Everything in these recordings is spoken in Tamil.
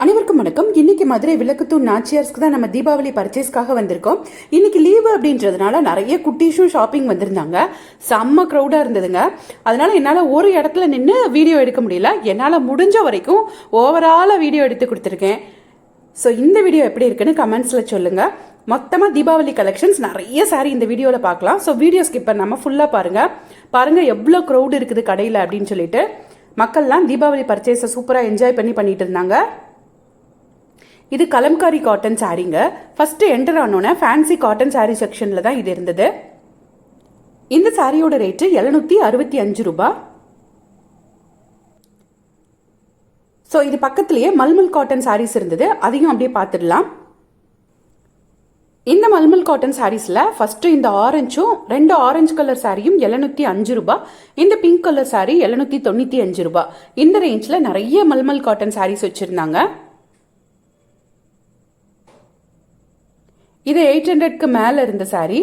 அனைவருக்கும் வணக்கம். இன்னைக்கு மதுரை விளக்குத்தூர் நாச்சியார்ஸ்க்கு தான் நம்ம தீபாவளி பர்ச்சேஸ்க்காக வந்திருக்கோம். இன்னைக்கு லீவு அப்படின்றதுனால நிறைய குட்டீஸும் ஷாப்பிங் வந்திருந்தாங்க. செம்ம க்ரௌடா இருந்ததுங்க. அதனால என்னால் ஒரு இடத்துல நின்று வீடியோ எடுக்க முடியல. என்னால் முடிஞ்ச வரைக்கும் ஓவராலாக வீடியோ எடுத்து கொடுத்துருக்கேன். ஸோ இந்த வீடியோ எப்படி இருக்குன்னு கமெண்ட்ஸில் சொல்லுங்கள். மொத்தமாக தீபாவளி கலெக்ஷன்ஸ் நிறைய சாரி இந்த வீடியோவில் பார்க்கலாம். ஸோ வீடியோ ஸ்கிப் பண்ணாமல் ஃபுல்லாக பாருங்கள் எவ்வளோ க்ரௌடு இருக்குது கடையில் அப்படின்னு சொல்லிட்டு. மக்கள்லாம் தீபாவளி பர்ச்சேஸை சூப்பராக என்ஜாய் பண்ணிட்டு இருந்தாங்க. இது கலம்காரி காட்டன் சாரீங்க. ஃபர்ஸ்ட் என்டர் ஆனோன்னா ஃபேன்சி காட்டன் சாரீ செக்ஷனில் தான் இது இருந்தது. இந்த சாரியோட ரேட்டு 765 ரூபாய். ஸோ இது பக்கத்துலேயே மல்மல் காட்டன் சாரீஸ் இருந்தது, அதையும் அப்படியே பார்த்துடலாம். இந்த மல்மல் காட்டன் சாரீஸில் ஃபர்ஸ்ட் இந்த ஆரஞ்சும் 2 ஆரஞ்சு கலர் சாரியும் 705 ரூபாய். இந்த பிங்க் கலர் சாரி 795 ரூபாய். இந்த ரேஞ்சில் நிறைய மல்மல் காட்டன் சாரீஸ் வச்சுருந்தாங்க. இது 800க்கு மேலே இருந்த சாரி.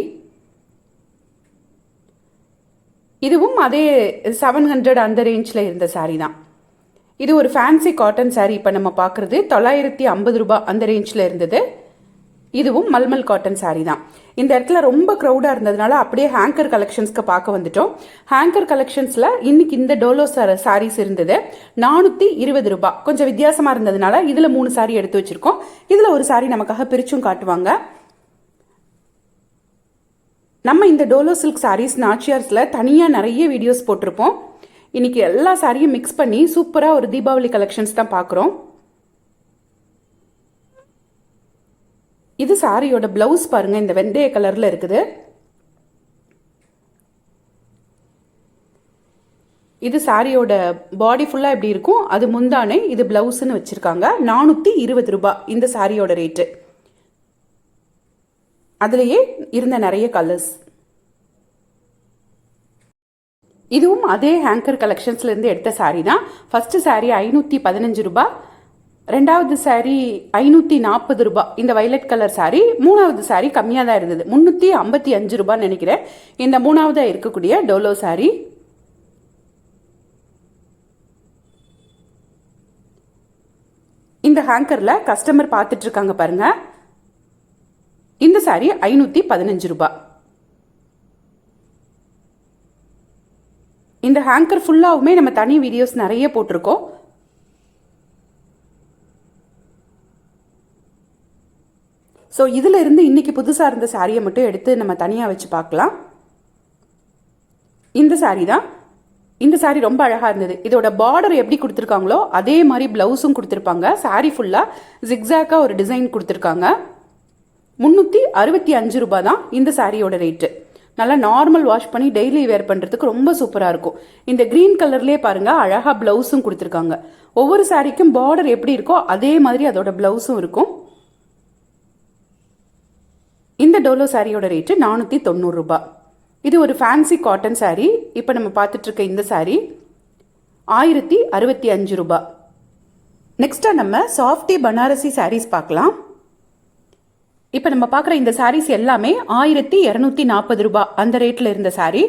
இதுவும் அதே 700 அந்த ரேஞ்சில் இருந்த சாரி தான். இது ஒரு ஃபேன்சி காட்டன் சாரி. இப்போ நம்ம பார்க்குறது 950 ரூபாய் அந்த ரேஞ்சில் இருந்தது. இதுவும் மல்மல் காட்டன் சாரி தான். இந்த இடத்துல ரொம்ப க்ரௌடாக இருந்ததுனால அப்படியே ஹேங்கர் கலெக்ஷன்ஸ்க்கு பார்க்க வந்துட்டோம். ஹேங்கர் கலெக்ஷன்ஸில் இன்னைக்கு இந்த டோலோ சாரீஸ் இருந்தது 420 ரூபாய். கொஞ்சம் வித்தியாசமாக இருந்ததுனால இதில் 3 சாரி எடுத்து வச்சிருக்கோம். இதில் ஒரு சாரி நமக்காக பிரிச்சும் காட்டுவாங்க. நம்ம இந்த டோலோ சில்க் சாரீஸ் நாச்சியார்ஸில் தனியாக நிறைய வீடியோஸ் போட்டிருப்போம். இன்னைக்கு எல்லா சாரியும் மிக்ஸ் பண்ணி சூப்பராக ஒரு தீபாவளி கலெக்ஷன்ஸ் தான் பார்க்குறோம். இது சாரியோட பிளவுஸ் பாருங்க, இந்த வெந்தய கலரில் இருக்குது. இது சாரியோட பாடி ஃபுல்லாக எப்படி இருக்கும், அது முந்தானை, இது பிளவுஸ்ன்னு வச்சுருக்காங்க. 420 ரூபாய் இந்த சாரியோட ரேட்டு. அதுலேயே இருந்த நிறைய கலர்ஸ். இதுவும் அதே ஹேங்கர் கலெக்ஷன்ஸ்லேருந்து எடுத்த சாரி தான். ஃபர்ஸ்ட் சாரி 515 ரூபாய், ரெண்டாவது சாரி 540 ரூபாய் இந்த வைலட் கலர் சாரி. மூணாவது சாரி கம்மியாக தான் இருந்தது, 355 ரூபான்னு நினைக்கிறேன். இந்த மூணாவதாக இருக்கக்கூடிய டோலோ சாரி. இந்த ஹேங்கரில் கஸ்டமர் பார்த்துட்டு இருக்காங்க பாருங்க. இந்த சாரி 515 ரூபாய். இந்த ஹேங்கர் ஃபுல்லாவுமே நம்ம தனி வீடியோஸ் நிறைய போட்டிருக்கோம். ஸோ இதில் இருந்து இன்னைக்கு புதுசாக இருந்த சாரியை மட்டும் எடுத்து நம்ம தனியாக வச்சு பார்க்கலாம். இந்த சாரி தான். இந்த சாரி ரொம்ப அழகாக இருந்தது. இதோட பார்டர் எப்படி கொடுத்துருக்காங்களோ அதே மாதிரி பிளவுஸும் கொடுத்துருப்பாங்க. சாரி ஃபுல்லாக ஜிக்ஸாக்காக ஒரு டிசைன் கொடுத்துருக்காங்க. 365 ரூபாய் தான் இந்த சாரியோட ரேட்டு. நல்லா நார்மல் வாஷ் பண்ணி டெய்லி வேர் பண்ணுறதுக்கு ரொம்ப சூப்பராக இருக்கும். இந்த க்ரீன் கலர்லேயே பாருங்கள் அழகாக ப்ளவுஸும் கொடுத்துருக்காங்க. ஒவ்வொரு சாரிக்கும் பார்டர் எப்படி இருக்கோ அதே மாதிரி அதோட ப்ளவுஸும் இருக்கும். இந்த டோலோ சாரியோட ரேட்டு 490 ரூபாய். இது ஒரு ஃபேன்சி காட்டன் சாரி. இப்போ நம்ம பார்த்துட்டு இருக்க இந்த சாரி 1065 ரூபாய். நெக்ஸ்ட்டாக நம்ம சாஃப்டி பனாரசி சாரீஸ் பார்க்கலாம். இப்போ நம்ம பார்க்குற இந்த சாரீஸ் எல்லாமே 1240 ரூபாய் அந்த ரேட்டில் இருந்த சாரி.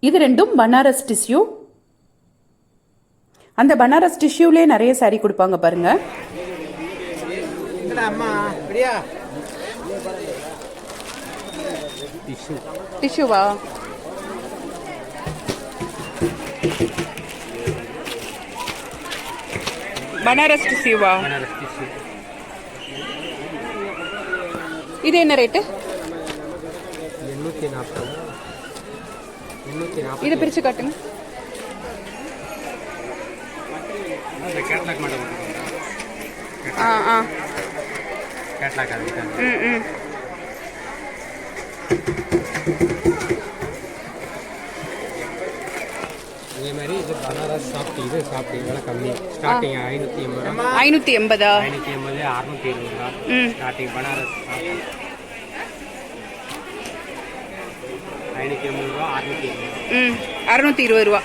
இது ரெண்டும் பனாரஸ் டிஷ்யூ. அந்த பனாரஸ் டிஷ்யூலே நிறைய சாரி கொடுப்பாங்க பாருங்க. டிஷ்யூவா? பனாரஸ் டிஷ்யூவா? இது என்ன ரேட்டு? 840. இது பிரிச்சு காட்டுங்க. இதே மாதிரி இது பனாரஸ் சாஃப்டி. இது சாஃப்டி விலை கம்மி. ஸ்டார்டிங் 580. 580 620 ரூபாய் ஸ்டார்டிங் பனாரஸ் சாஃப்டி. 580 ரூபா 620 ரூபா.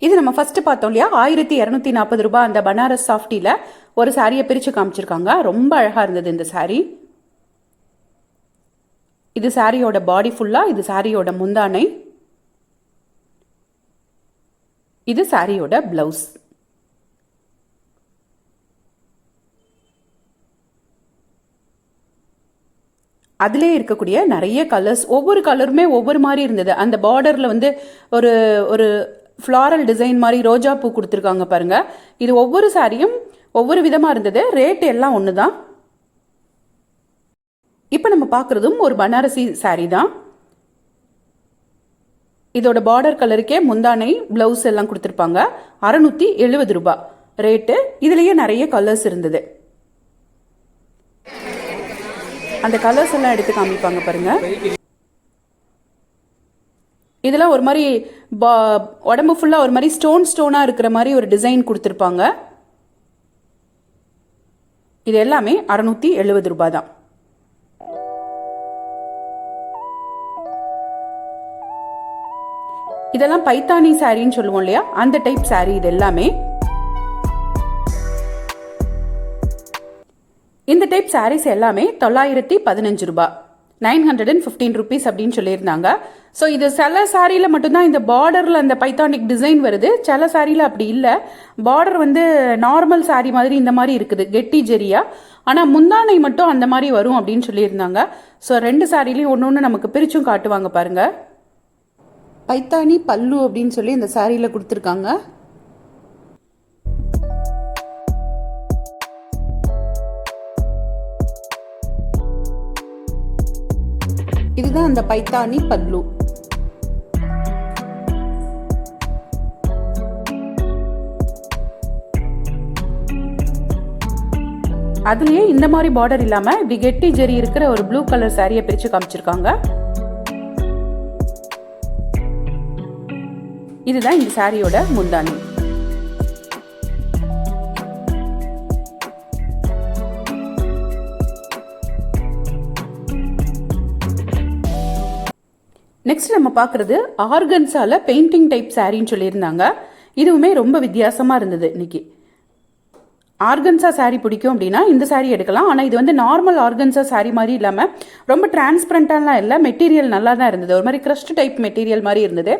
இது நம்ம ஃபர்ஸ்ட் பார்த்தோம் இல்லையா, 1240 ரூபாய் அந்த பனாரஸ் சாஃப்டியில் ஒரு சாரியை பிரித்து காமிச்சிருக்காங்க. ரொம்ப அழகாக இருந்தது இந்த சாரி. இது சாரியோட பாடி ஃபுல்லாக, இது சாரியோட முந்தானை. இது சாரியோட பிளவுஸ். அதிலே இருக்கக்கூடிய நிறைய கலர்ஸ், ஒவ்வொரு கலருமே ஒவ்வொரு மாதிரி இருந்தது. அந்த பார்டரில் வந்து ஒரு ஒரு ஃப்ளாரல் டிசைன் மாதிரி ரோஜா பூ கொடுத்துருக்காங்க பாருங்க. இது ஒவ்வொரு சாரியும் ஒவ்வொரு விதமாக இருந்தது. ரேட் எல்லாம் ஒன்று தான். இப்போ நம்ம பார்க்குறதும் ஒரு பனாரசி சாரி தான். இதோட பார்டர் கலருக்கே முந்தானை பிளவுஸ் எல்லாம் கொடுத்துருப்பாங்க. 670 ரூபாய் ரேட்டு. இதுலேயே நிறைய கலர்ஸ் இருந்தது. அந்த கலர்ஸ் எல்லாம் எடுத்து காமிப்பாங்க பாருங்க. இதெல்லாம் ஒரு மாதிரி உடம்பு ஃபுல்லாக ஒரு மாதிரி ஸ்டோனாக இருக்கிற மாதிரி ஒரு டிசைன் கொடுத்துருப்பாங்க. இது எல்லாமே 670 ரூபாய் தான். இதெல்லாம் பைத்தானி சாரின்னு சொல்லுவோம் இல்லையா, அந்த டைப் சாரி இது எல்லாமே. இந்த டைப் சாரீஸ் எல்லாமே 915 ரூபாய், 915 ருபீஸ் அப்படின்னு சொல்லியிருந்தாங்க. ஸோ இது சில சாரியில் மட்டும்தான் இந்த பார்டரில் அந்த பைத்தானிக் டிசைன் வருது. சில சாரியில் அப்படி இல்லை. பார்டர் வந்து நார்மல் சாரி மாதிரி இந்த மாதிரி இருக்குது, கெட்டி ஜெரியா. ஆனால் முந்தானை மட்டும் அந்த மாதிரி வரும் அப்படின்னு சொல்லியிருந்தாங்க. ஸோ 2 சாரிலையும் ஒன்று ஒன்று நமக்கு பிரிச்சும் காட்டுவாங்க பாருங்க. பைத்தானி பல்லு அப்படின்னு சொல்லி இந்த சாரியில் கொடுத்துருக்காங்க. இதுதான் அந்த பைத்தானி பல்லு. அதுலயே இந்த மாதிரி பார்டர் இல்லாம இப்படி கெட்டி ஜெரி இருக்கிற ஒரு ப்ளூ கலர் சாரியை பிரிச்சு காமிச்சிருக்காங்க. இதுதான் இந்த சாரியோட முந்தானி. நெக்ஸ்ட் நம்ம பார்க்குறது ஆர்கன்ஸால பெயிண்டிங் டைப் சாரின்னு சொல்லியிருந்தாங்க. இதுவுமே ரொம்ப வித்தியாசமாக இருந்தது. இன்னைக்கு ஆர்கன்ஸா சாரி பிடிக்கும் அப்படின்னா இந்த சாரி எடுக்கலாம். ஆனால் இது வந்து நார்மல் ஆர்கன்ஸா சாரி மாதிரி இல்லாமல் ரொம்ப டிரான்ஸ்பரண்டாலாம் இல்லை. மெட்டீரியல் நல்லா தான் இருந்தது. ஒரு மாதிரி கிரஸ்ட் டைப் மெட்டீரியல் மாதிரி இருந்தது.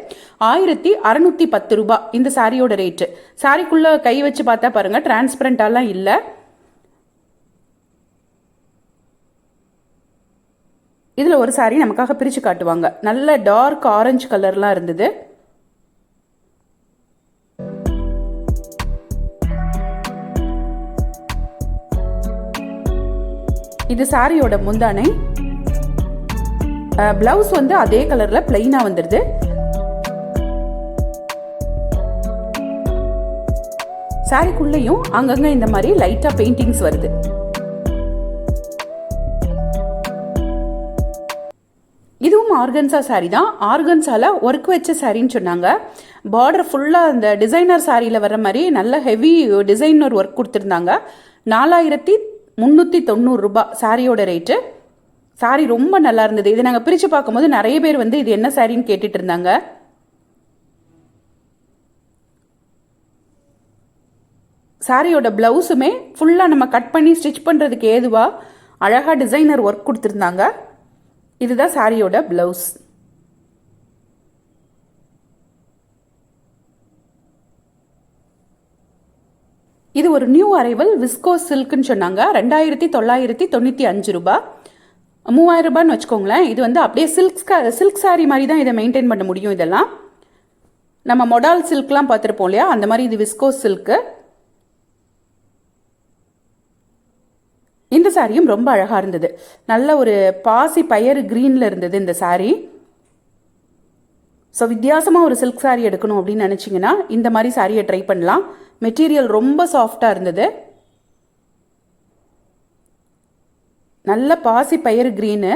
1610 ரூபாய் இந்த சாரியோட ரேட்டு. சாரிக்குள்ளே கை வச்சு பார்த்தா பாருங்கள், டிரான்ஸ்பரண்டாலாம் இல்லை. இதில் ஒரு சாரி நமக்காக பிரித்து காட்டுவாங்க. நல்ல டார்க் ஆரஞ்சு கலர்லாம் இருந்தது. இது சாரியோட முந்தானை. பிளவுஸ் வந்து அதே கலர்ல பிளைனா வந்துடுது. சாரிக்குள்ளேயும் அங்கங்க இந்த மாதிரி லைட்டா பெயிண்டிங்ஸ் வருது. இதுவும் ஆர்கன்ஸா சாரி தான். ஆர்கன்ஸால ஒர்க் வச்ச சாரின்னு சொன்னாங்க. பார்டர் ஃபுல்லாக அந்த டிசைனர் சாரியில் வர மாதிரி நல்ல ஹெவி டிசைனர் ஒர்க் கொடுத்துருந்தாங்க. 4390 ரூபாய் சாரியோட ரேட்டு. சாரி ரொம்ப நல்லா இருந்தது. இதை நாங்கள் பிரித்து பார்க்கும்போது நிறைய பேர் வந்து இது என்ன சாரின்னு கேட்டுட்டு இருந்தாங்க. சாரியோட பிளவுஸுமே ஃபுல்லாக நம்ம கட் பண்ணி ஸ்டிச் பண்ணுறதுக்கு ஏதுவாக அழகாக டிசைனர் ஒர்க் கொடுத்துருந்தாங்க. இதுதான் சாரியோட பிளவுஸ். இது ஒரு நியூ அரைவல் விஸ்கோ சில்க்னு சொன்னாங்க. 2995 ரூபாய், 3000 ரூபான்னு வச்சுக்கோங்களேன். இது வந்து அப்படியே சில்க் சாரி மாதிரி தான் இதை மெயின்டைன் பண்ண முடியும். இதெல்லாம் நம்ம மொடால் சில்க்லாம் பார்த்துருப்போம் இல்லையா, அந்த மாதிரி இது விஸ்கோ சில்க்கு. இந்த சாரியும் ரொம்ப அழகாக இருந்தது. நல்ல ஒரு பாசி பயறு க்ரீனில் இருந்தது இந்த சாரி. ஸோ வித்தியாசமாக ஒரு சில்க் சாரி எடுக்கணும் அப்படின்னு நினச்சிங்கன்னா இந்த மாதிரி சாரியை ட்ரை பண்ணலாம். மெட்டீரியல் ரொம்ப சாஃப்டாக இருந்தது. நல்ல பாசி பயறு க்ரீனு,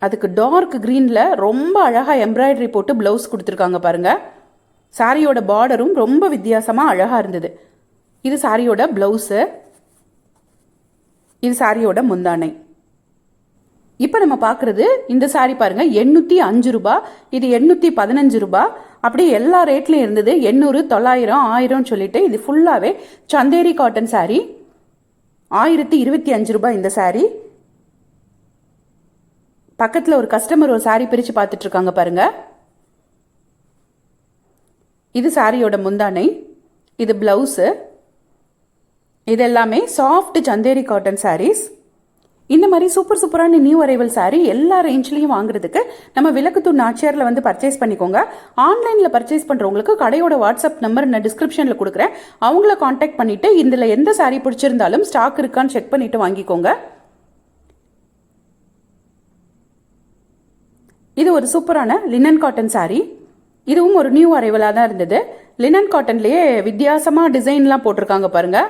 அதுக்கு டார்க் க்ரீனில் ரொம்ப அழகாக எம்ப்ராய்டரி போட்டு ப்ளவுஸ் கொடுத்துருக்காங்க பாருங்கள். சாரியோட பார்டரும் ரொம்ப வித்தியாசமாக அழகாக இருந்தது. இது சாரியோட ப்ளவுஸு. இது சாரியோட முந்தானை. இப்போ நம்ம பார்க்குறது இந்த சாரி பாருங்க, 805 ரூபாய். இது 815 ரூபாய். அப்படியே எல்லா ரேட்லையும் இருந்தது. 800, 900, 1000 சொல்லிட்டு இது ஃபுல்லாகவே சந்தேரி காட்டன் சாரி. 1025 ரூபாய் இந்த சாரி. பக்கத்தில் ஒரு கஸ்டமர் ஒரு சாரி பிரித்து பார்த்துட்டு இருக்காங்க பாருங்க. இது சாரியோட முந்தானை, இது பிளவுஸு. இது எல்லாமே சாஃப்ட் சந்தேரி காட்டன் சாரீஸ். இந்த மாதிரி சூப்பரான நியூ அரைவல் சாரீ எல்லா ரேஞ்ச்லையும் வாங்குறதுக்கு நம்ம விளக்குத்தூர் நாச்சியாரில் வந்து பர்ச்சேஸ் பண்ணிக்கோங்க. ஆன்லைனில் பர்ச்சேஸ் பண்ணுறவங்களுக்கு கடையோட வாட்ஸ்அப் நம்பர் நான் டிஸ்கிரிப்ஷனில் கொடுக்குறேன். அவங்கள காண்டாக்ட் பண்ணிவிட்டு இதில் எந்த சாரீ பிடிச்சிருந்தாலும் ஸ்டாக் இருக்கான்னு செக் பண்ணிவிட்டு வாங்கிக்கோங்க. இது ஒரு சூப்பரான லினன் காட்டன் சாரீ. இதுவும் ஒரு நியூ அரைவலாக தான் இருந்தது. லினன் காட்டன்லேயே வித்தியாசமாக டிசைன்லாம் போட்டிருக்காங்க பாருங்கள்.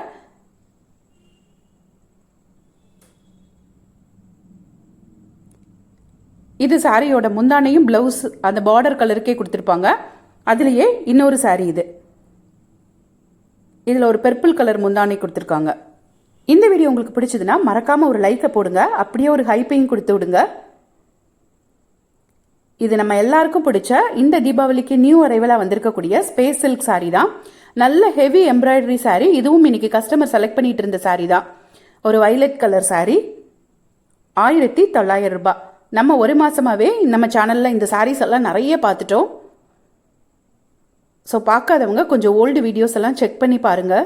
இது சாரியோட முந்தானையும் பிளவுஸ் அந்த பார்டர் கலருக்கே கொடுத்துருப்பாங்க. அதுலேயே இன்னொரு சாரீ இது. இதில் ஒரு பர்பிள் கலர் முந்தானை கொடுத்துருக்காங்க. இந்த வீடியோ உங்களுக்கு பிடிச்சதுன்னா மறக்காமல் ஒரு லைக்கை போடுங்க. அப்படியே ஒரு ஹைப்பையும் கொடுத்து விடுங்க. இது நம்ம எல்லாருக்கும் பிடிச்ச இந்த தீபாவளிக்கு நியூ அரைவலாக வந்திருக்கக்கூடிய ஸ்பேஸ் சில்க் சாரீ தான். நல்ல ஹெவி எம்ப்ராய்டரி சாரீ. இதுவும் இன்னைக்கு கஸ்டமர் செலக்ட் பண்ணிட்டு இருந்த சாரீ தான். ஒரு வயலட் கலர் சாரீ, 1900 ரூபாய். நம்ம ஒரு மாதமாகவே நம்ம சேனலில் இந்த சாரீஸ் எல்லாம் நிறைய பார்த்துட்டோம். ஸோ பார்க்காதவங்க கொஞ்சம் ஓல்டு வீடியோஸ் எல்லாம் செக் பண்ணி பாருங்கள்.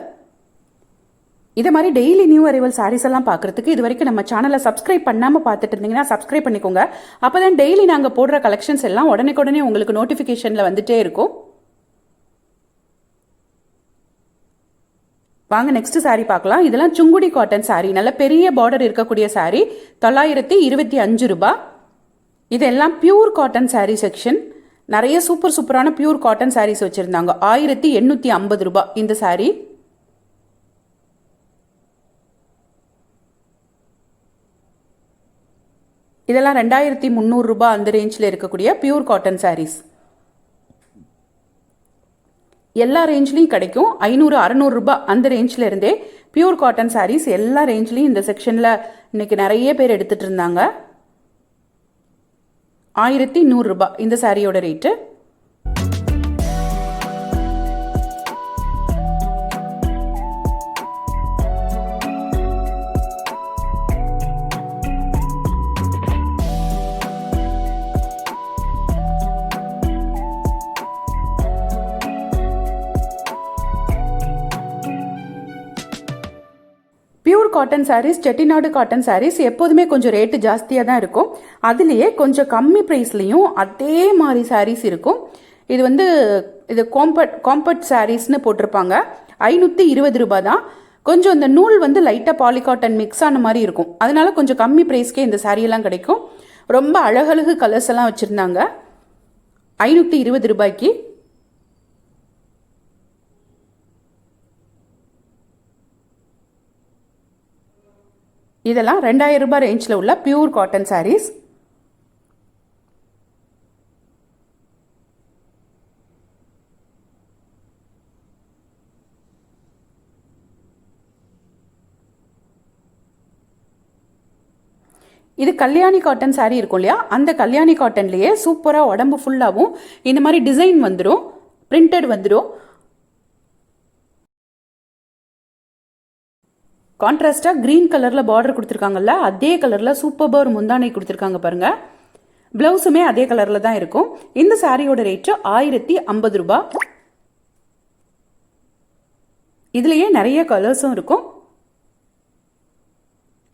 இதை மாதிரி டெய்லி நியூ அரைவல் சாரீஸ் எல்லாம் பார்க்குறதுக்கு இது வரைக்கும் நம்ம சேனலை சப்ஸ்கிரைப் பண்ணாமல் பார்த்துட்டு இருந்தீங்கன்னா சப்ஸ்கிரைப் பண்ணிக்கோங்க. அப்போ தான் டெய்லி நாங்கள் போடுற கலெக்ஷன்ஸ் எல்லாம் உடனே உங்களுக்கு நோட்டிஃபிகேஷனில் வந்துட்டே இருக்கும். வாங்க நெக்ஸ்ட் சாரீ பார்க்கலாம். இதெல்லாம் சுங்குடி காட்டன் சாரீ. நல்ல பெரிய பார்டர் இருக்கக்கூடிய சாரீ, 925 ரூபாய். இதெல்லாம் பியூர் காட்டன் சாரீ செக்ஷன். நிறைய சூப்பரான பியூர் காட்டன் சாரீஸ் வச்சுருந்தாங்க. 1850 ரூபாய் இந்த சாரீ. இதெல்லாம் 2300 ரூபாய் அந்த ரேஞ்சில் இருக்கக்கூடிய பியூர் காட்டன் சாரீஸ். எல்லா ரேஞ்ச்லையும் கிடைக்கும். 500-600 ரூபாய் அந்த ரேஞ்சில் இருந்தே பியூர் காட்டன் சாரீஸ் எல்லா ரேஞ்ச்லையும் இந்த செக்ஷனில் இன்னைக்கு நிறைய பேர் எடுத்துகிட்டு இருந்தாங்க. 1100 ரூபாய் இந்த சாரியோட rate. Pure cotton sarees, Chettinad cotton sarees எப்போதுமே கொஞ்சம் ரேட்டு ஜாஸ்தியாக தான் இருக்கும். அதுலேயே கொஞ்சம் கம்மி ப்ரைஸ்லேயும் அதே மாதிரி சாரீஸ் இருக்கும். இது காம்பர்ட் சாரீஸ்னு போட்டிருப்பாங்க. 520 ரூபாய் தான். கொஞ்சம் இந்த நூல் லைட்டாக பாலிகாட்டன் மிக்ஸ் ஆன மாதிரி இருக்கும். அதனால கொஞ்சம் கம்மி ப்ரைஸ்க்கே இந்த சாரியெல்லாம் கிடைக்கும். ரொம்ப அழகழகு கலர்ஸ் எல்லாம் வச்சுருந்தாங்க. 520 ரூபாய்க்கு. இதெல்லாம் 2000 ரூபாய் ரேஞ்சில் உள்ள பியூர் காட்டன் சாரீஸ். இது கல்யாணி காட்டன் சாரீ இருக்கும் இல்லையா, அந்த கல்யாணி காட்டன்லேயே சூப்பராக உடம்பு ஃபுல்லாகவும் இந்த மாதிரி டிசைன் வந்துடும், பிரிண்டட் வந்துடும். கான்ட்ராஸ்டாக க்ரீன் கலரில் பார்டர் கொடுத்துருக்காங்கல்ல, அதே கலரில் சூப்பராக ஒரு முந்தானை கொடுத்துருக்காங்க பாருங்கள். ப்ளவுஸுமே அதே கலரில் தான் இருக்கும். இந்த சாரியோட ரேட்டு 1050 ரூபாய். இதுலேயே நிறைய கலர்ஸும் இருக்கும்.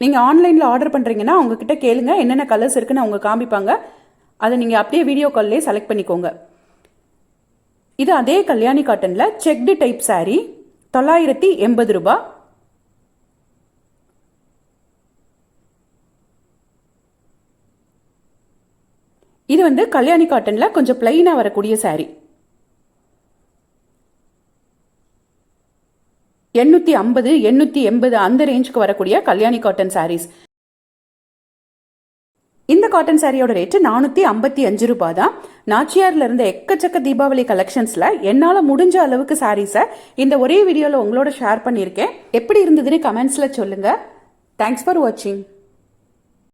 நீங்கள் ஆன்லைனில் ஆர்டர் பண்ணுறீங்கன்னா அவங்கக்கிட்ட கேளுங்க என்னென்ன கலர்ஸ் இருக்குன்னு அவங்க காமிப்பாங்க. அதை நீங்கள் அப்படியே வீடியோ கால்லேயே செலக்ட் பண்ணிக்கோங்க. இது அதே கல்யாணி காட்டனில் செக்டு டைப் சாரீ, 980 ரூபாய். இது கல்யாணி காட்டனில் கொஞ்சம் பிளைனாக வரக்கூடிய சாரீ. 850 880 அந்த ரேஞ்சுக்கு வரக்கூடிய கல்யாணி காட்டன் சாரீஸ். இந்த காட்டன் சாரியோட ரேட்டு 455 ரூபாய் தான். நாச்சியார்ல இருந்த எக்கச்சக்க தீபாவளி கலெக்ஷன்ஸ்ல என்னால் முடிஞ்ச அளவுக்கு சாரீஸை இந்த ஒரே வீடியோவில் உங்களோட ஷேர் பண்ணியிருக்கேன். எப்படி இருந்ததுன்னு கமெண்ட்ஸில் சொல்லுங்க. தேங்க்ஸ் ஃபார் வாட்சிங்.